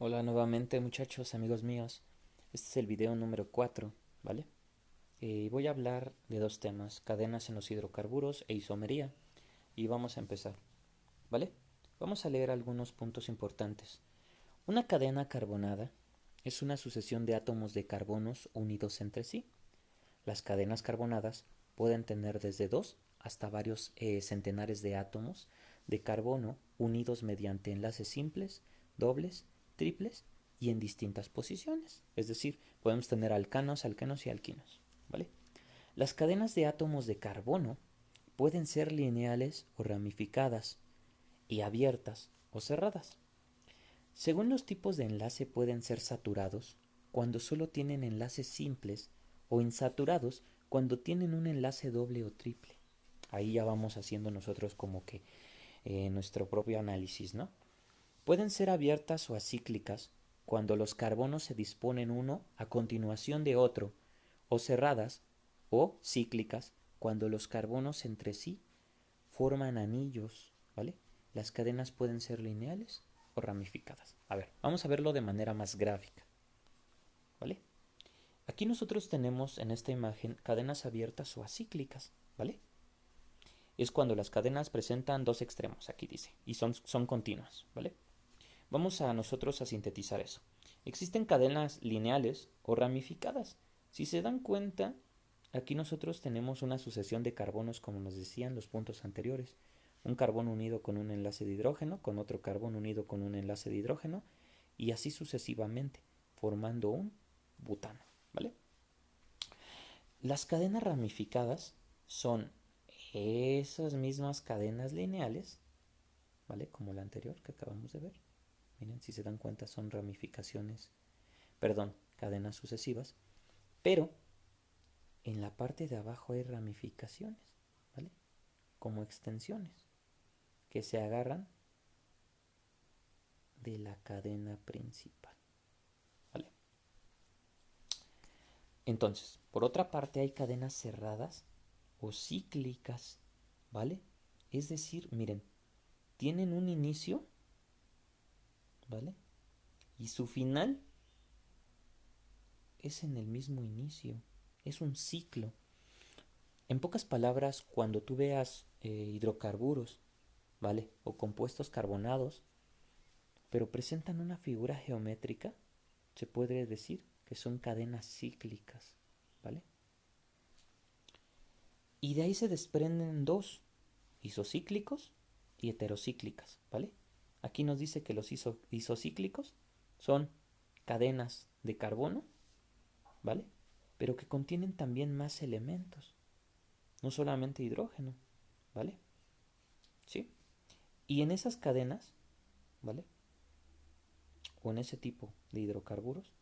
Hola nuevamente muchachos, amigos míos. Este es el video número 4, ¿vale? Voy a hablar de dos temas, cadenas en los hidrocarburos e isomería. Y vamos a empezar, ¿vale? Vamos a leer algunos puntos importantes. Una cadena carbonada es una sucesión de átomos de carbonos unidos entre sí. Las cadenas carbonadas pueden tener desde dos hasta varios centenares de átomos de carbono unidos mediante enlaces simples, dobles, triples y en distintas posiciones. Es decir, podemos tener alcanos, alquenos y alquinos. ¿Vale? Las cadenas de átomos de carbono pueden ser lineales o ramificadas y abiertas o cerradas. Según los tipos de enlace pueden ser saturados cuando solo tienen enlaces simples o insaturados cuando tienen un enlace doble o triple. Ahí ya vamos haciendo nosotros como que nuestro propio análisis, ¿no? Pueden ser abiertas o acíclicas cuando los carbonos se disponen uno a continuación de otro, o cerradas o cíclicas cuando los carbonos entre sí forman anillos, ¿vale? Las cadenas pueden ser lineales o ramificadas. A ver, vamos a verlo de manera más gráfica, ¿vale? Aquí nosotros tenemos en esta imagen cadenas abiertas o acíclicas, ¿vale? Es cuando las cadenas presentan dos extremos, aquí dice, y son continuas, ¿vale? Vamos a nosotros a sintetizar eso. Existen cadenas lineales o ramificadas. Si se dan cuenta, aquí nosotros tenemos una sucesión de carbonos, como nos decían los puntos anteriores. Un carbono unido con un enlace de hidrógeno, con otro carbono unido con un enlace de hidrógeno, y así sucesivamente, formando un butano, ¿vale? Las cadenas ramificadas son esas mismas cadenas lineales, ¿vale? Como la anterior que acabamos de ver. Miren, si se dan cuenta son ramificaciones, perdón, cadenas sucesivas, pero en la parte de abajo hay ramificaciones, ¿vale? Como extensiones que se agarran de la cadena principal, ¿vale? Entonces, por otra parte hay cadenas cerradas o cíclicas, ¿vale? Es decir, miren, tienen un inicio, ¿vale? Y su final es en el mismo inicio, es un ciclo. En pocas palabras, cuando tú veas hidrocarburos, ¿vale? O compuestos carbonados, pero presentan una figura geométrica, se puede decir que son cadenas cíclicas, ¿vale? Y de ahí se desprenden dos, isocíclicos y heterocíclicas, ¿vale? Aquí nos dice que los isocíclicos son cadenas de carbono, ¿vale? Pero que contienen también más elementos, no solamente hidrógeno, ¿vale? ¿Sí? Y en esas cadenas, ¿vale? O en ese tipo de hidrocarburos,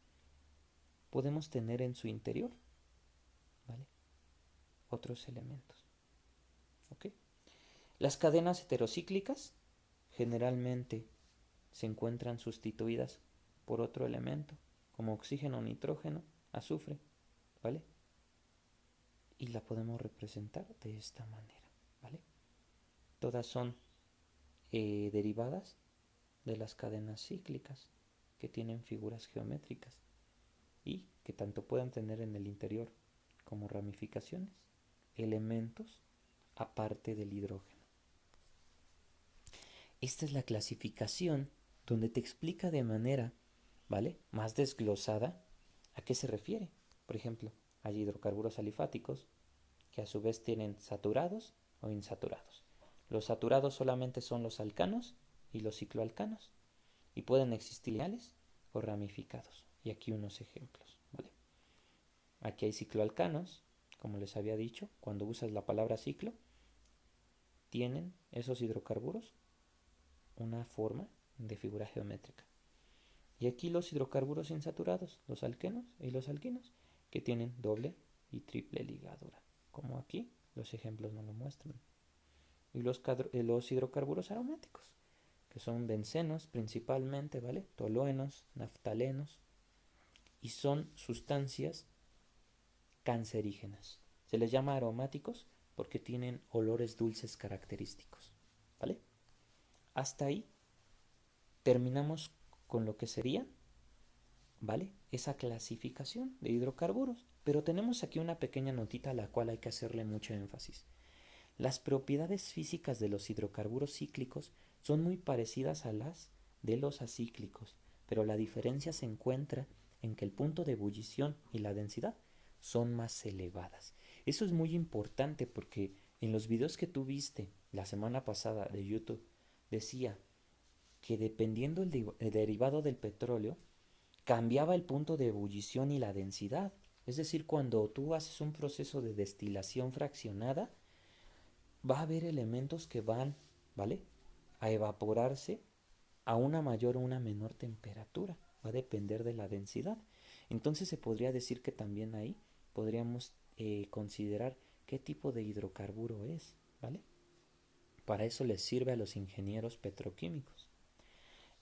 podemos tener en su interior, ¿vale? Otros elementos, ¿ok? Las cadenas heterocíclicas generalmente se encuentran sustituidas por otro elemento, como oxígeno, nitrógeno, azufre, ¿vale? Y la podemos representar de esta manera, ¿vale? Todas son derivadas de las cadenas cíclicas que tienen figuras geométricas y que tanto pueden tener en el interior como ramificaciones, elementos aparte del hidrógeno. Esta es la clasificación donde te explica de manera, ¿vale?, más desglosada a qué se refiere. Por ejemplo, hay hidrocarburos alifáticos que a su vez tienen saturados o insaturados. Los saturados solamente son los alcanos y los cicloalcanos y pueden existir lineales o ramificados. Y aquí unos ejemplos, ¿vale? Aquí hay cicloalcanos, como les había dicho, cuando usas la palabra ciclo, tienen esos hidrocarburos una forma de figura geométrica. Y aquí los hidrocarburos insaturados, los alquenos y los alquinos, que tienen doble y triple ligadura, como aquí los ejemplos nos lo muestran. Y los hidrocarburos aromáticos, que son bencenos principalmente, ¿vale? Toluenos, naftalenos, y son sustancias cancerígenas. Se les llama aromáticos porque tienen olores dulces característicos, ¿vale? Hasta ahí terminamos con lo que sería, ¿vale?, esa clasificación de hidrocarburos. Pero tenemos aquí una pequeña notita a la cual hay que hacerle mucho énfasis. Las propiedades físicas de los hidrocarburos cíclicos son muy parecidas a las de los acíclicos, pero la diferencia se encuentra en que el punto de ebullición y la densidad son más elevadas. Eso es muy importante porque en los videos que tú viste la semana pasada de YouTube decía que dependiendo el derivado del petróleo cambiaba el punto de ebullición y la densidad. Es decir, cuando tú haces un proceso de destilación fraccionada, va a haber elementos que van, ¿vale?, a evaporarse a una mayor o una menor temperatura. Va a depender de la densidad. Entonces se podría decir que también ahí podríamos considerar qué tipo de hidrocarburo es, ¿vale? Para eso les sirve a los ingenieros petroquímicos.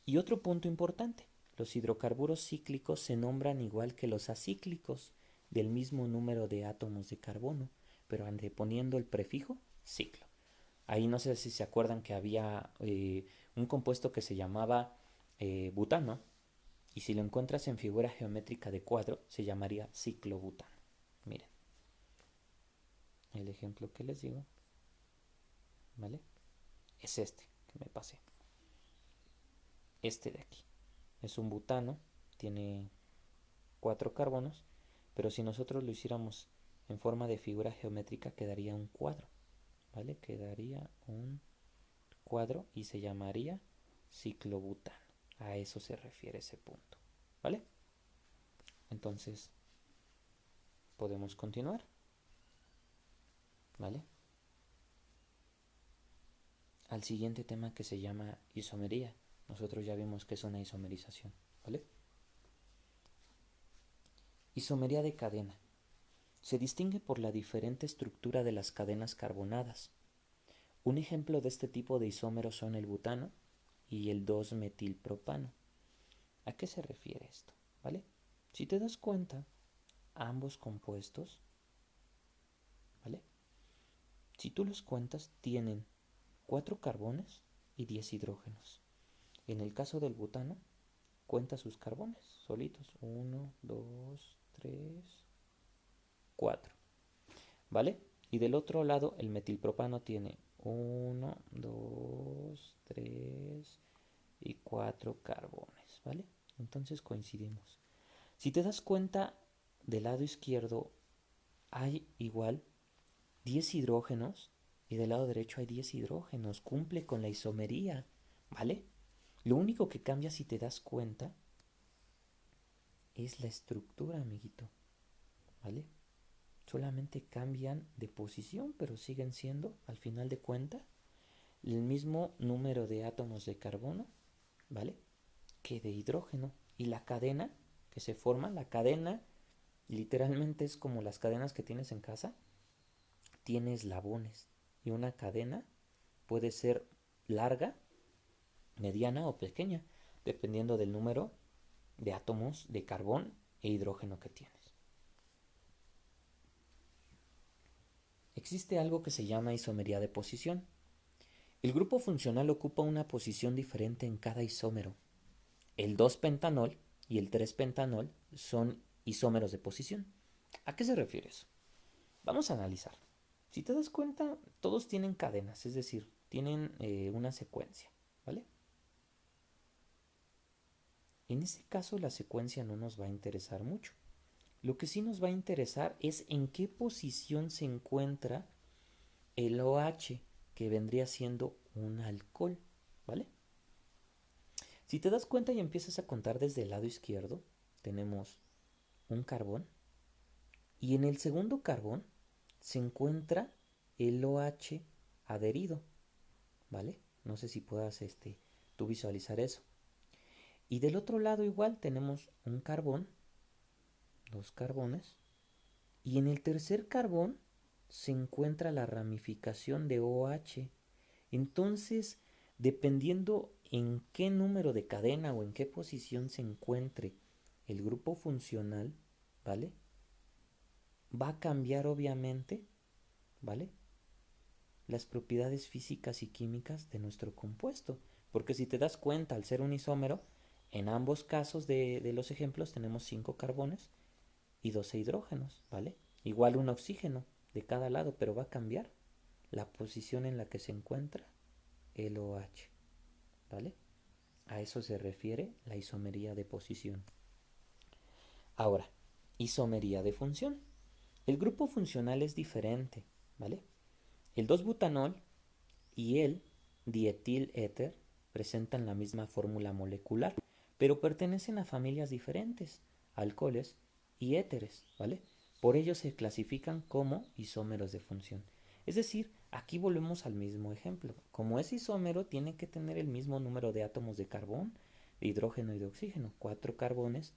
Y otro punto importante, los hidrocarburos cíclicos se nombran igual que los acíclicos, del mismo número de átomos de carbono, pero anteponiendo el prefijo ciclo. Ahí no sé si se acuerdan que había un compuesto que se llamaba butano, y si lo encuentras en figura geométrica de cuadro, se llamaría ciclobutano. Miren, el ejemplo que les digo, ¿vale?, es este que me pasé. Este de aquí es un butano, tiene 4 carbonos, pero si nosotros lo hiciéramos en forma de figura geométrica quedaría un cuadro, ¿vale? Quedaría un cuadro y se llamaría ciclobutano. A eso se refiere ese punto, ¿vale? Entonces, podemos continuar, ¿vale?, al siguiente tema que se llama isomería. Nosotros ya vimos que es una isomerización, ¿vale? Isomería de cadena. Se distingue por la diferente estructura de las cadenas carbonadas. Un ejemplo de este tipo de isómeros son el butano y el 2-metilpropano. ¿A qué se refiere esto? ¿Vale? Si te das cuenta, ambos compuestos, ¿vale?, si tú los cuentas, tienen 4 carbones y 10 hidrógenos. En el caso del butano, cuenta sus carbones solitos. 1, 2, 3, 4. ¿Vale? Y del otro lado, el metilpropano tiene 1, 2, 3 y 4 carbones, ¿vale? Entonces coincidimos. Si te das cuenta, del lado izquierdo hay igual 10 hidrógenos y del lado derecho hay 10 hidrógenos. Cumple con la isomería, ¿vale? Lo único que cambia, si te das cuenta, es la estructura, amiguito, ¿vale? Solamente cambian de posición, pero siguen siendo, al final de cuentas, el mismo número de átomos de carbono, ¿vale?, que de hidrógeno. Y la cadena que se forma, la cadena literalmente es como las cadenas que tienes en casa, tiene eslabones. Y una cadena puede ser larga, mediana o pequeña, dependiendo del número de átomos de carbón e hidrógeno que tienes. Existe algo que se llama isomería de posición. El grupo funcional ocupa una posición diferente en cada isómero. El 2-pentanol y el 3-pentanol son isómeros de posición. ¿A qué se refiere eso? Vamos a analizar. Si te das cuenta, todos tienen cadenas, es decir, tienen una secuencia, ¿vale? En este caso la secuencia no nos va a interesar mucho. Lo que sí nos va a interesar es en qué posición se encuentra el OH, que vendría siendo un alcohol, ¿vale? Si te das cuenta y empiezas a contar desde el lado izquierdo, tenemos un carbón y en el segundo carbón se encuentra el OH adherido, ¿vale? No sé si puedas tú visualizar eso. Y del otro lado igual tenemos un carbón, 2 carbones, y en el tercer carbón se encuentra la ramificación de OH. Entonces, dependiendo en qué número de cadena o en qué posición se encuentre el grupo funcional, ¿vale?, va a cambiar obviamente, ¿vale?, las propiedades físicas y químicas de nuestro compuesto. Porque si te das cuenta, al ser un isómero, En ambos casos de los ejemplos tenemos 5 carbones y 12 hidrógenos, ¿vale? Igual un oxígeno de cada lado, pero va a cambiar la posición en la que se encuentra el OH, ¿vale? A eso se refiere la isomería de posición. Ahora, isomería de función. El grupo funcional es diferente, ¿vale? El 2-butanol y el dietil-éter presentan la misma fórmula molecular, pero pertenecen a familias diferentes, alcoholes y éteres, ¿vale? Por ello se clasifican como isómeros de función. Es decir, aquí volvemos al mismo ejemplo. Como es isómero, tiene que tener el mismo número de átomos de carbón, de hidrógeno y de oxígeno. 4 carbones,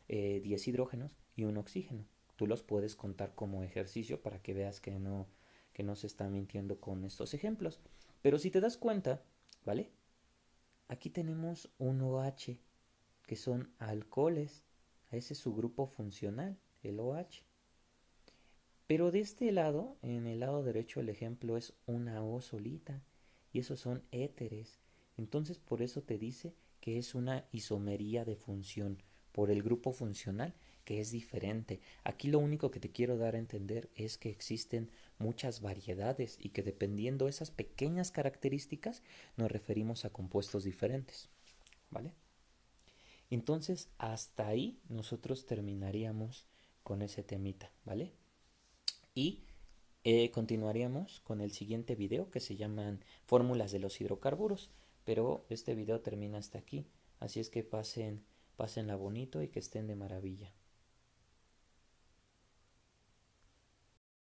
10 hidrógenos y un oxígeno. Tú los puedes contar como ejercicio para que veas que no se está mintiendo con estos ejemplos. Pero si te das cuenta, ¿vale? Aquí tenemos un OH, que son alcoholes. Ese es su grupo funcional, el OH. Pero de este lado, en el lado derecho, el ejemplo es una O solita. Y esos son éteres. Entonces, por eso te dice que es una isomería de función, por el grupo funcional, que es diferente. Aquí lo único que te quiero dar a entender es que existen muchas variedades y que dependiendo de esas pequeñas características nos referimos a compuestos diferentes, ¿vale? Entonces, hasta ahí nosotros terminaríamos con ese temita, ¿vale? Y continuaríamos con el siguiente video que se llaman fórmulas de los hidrocarburos. Pero este video termina hasta aquí. Así es que pásenla bonito y que estén de maravilla.